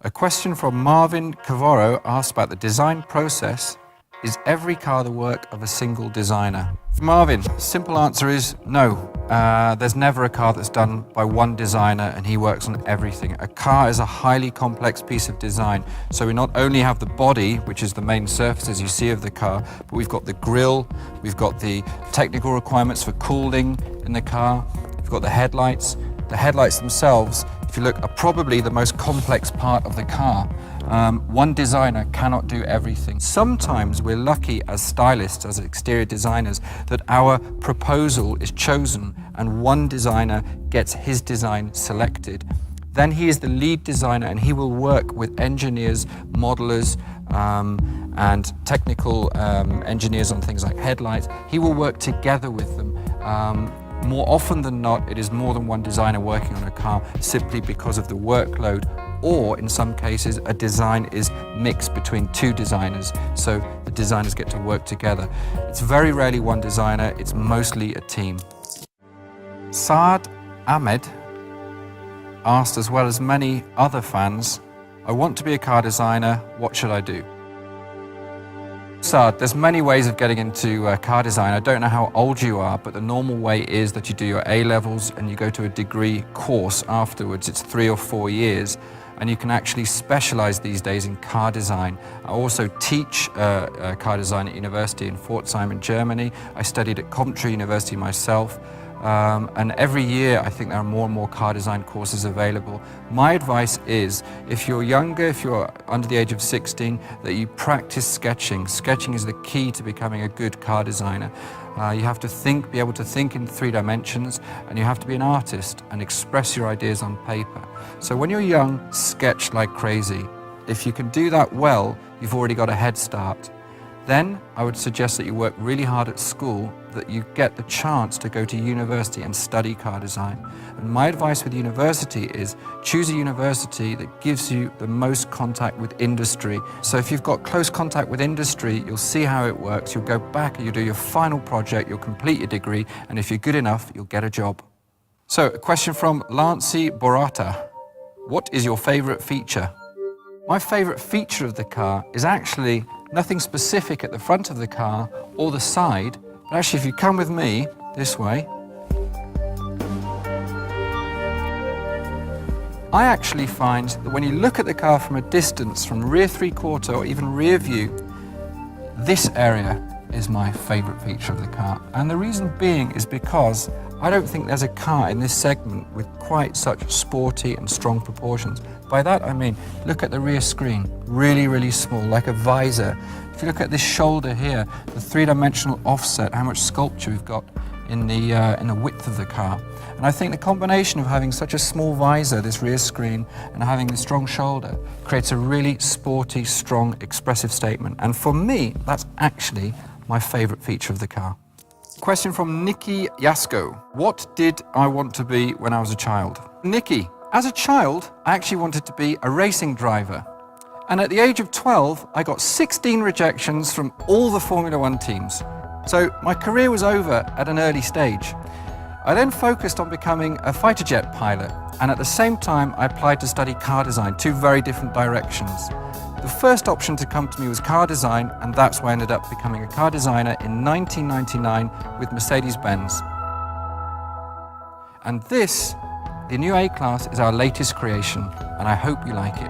A question from Marvin Cavoro asked about the design process. Is every car the work of a single designer? For Marvin, the simple answer is no. There's never a car that's done by one designer and he works on everything. A car is a highly complex piece of design. So we not only have the body, which is the main surface as you see of the car, but we've got the grille, we've got the technical requirements for cooling in the car, we've got the headlights. The headlights themselves, if you look, are probably the most complex part of the car. One designer cannot do everything. Sometimes we're lucky as stylists, as exterior designers, that our proposal is chosen and one designer gets his design selected. Then he is the lead designer and he will work with engineers, modelers, and technical engineers on things like headlights. He will work together with them. More often than not, it is more than one designer working on a car simply because of the workload, or in some cases, a design is mixed between two designers, so the designers get to work together. It's very rarely one designer, it's mostly a team. Saad Ahmed asked, as well as many other fans, I want to be a car designer, what should I do? Saad, there's many ways of getting into car design. I don't know how old you are, but the normal way is that you do your A-levels and you go to a degree course afterwards. It's 3 or 4 years, and you can actually specialize these days in car design. I also teach car design at university in Pforzheim in Germany. I studied at Coventry University myself. And every year I think there are more and more car design courses available. My advice is, if you're younger, if you're under the age of 16, that you practice sketching. Sketching is the key to becoming a good car designer. You have to be able to think in 3 dimensions, and you have to be an artist and express your ideas on paper. So when you're young, sketch like crazy. If you can do that well, you've already got a head start. Then I would suggest that you work really hard at school, that you get the chance to go to university and study car design. And my advice with university is choose a university that gives you the most contact with industry. So if you've got close contact with industry, you'll see how it works. You'll go back and you'll do your final project, you'll complete your degree, and if you're good enough, you'll get a job. So a question from Lancy Borata. What is your favorite feature? My favorite feature of the car is actually nothing specific at the front of the car or the side, but actually if you come with me this way, I actually find that when you look at the car from a distance, from rear 3/4 or even rear view, this area is my favorite feature of the car. And the reason being is because I don't think there's a car in this segment with quite such sporty and strong proportions. By that I mean, look at the rear screen, really, really small, like a visor. If you look at this shoulder here, the 3-dimensional offset, how much sculpture we've got in the width of the car. And I think the combination of having such a small visor, this rear screen, and having the strong shoulder creates a really sporty, strong, expressive statement. And for me, that's actually my favorite feature of the car. Question from Nikki Yasko. What did I want to be when I was a child? Nikki, as a child, I actually wanted to be a racing driver. And at the age of 12, I got 16 rejections from all the Formula One teams. So my career was over at an early stage. I then focused on becoming a fighter jet pilot. And at the same time, I applied to study car design, 2 very different directions. The first option to come to me was car design, and that's why I ended up becoming a car designer in 1999 with Mercedes-Benz. And this, the new A-Class, is our latest creation, and I hope you like it.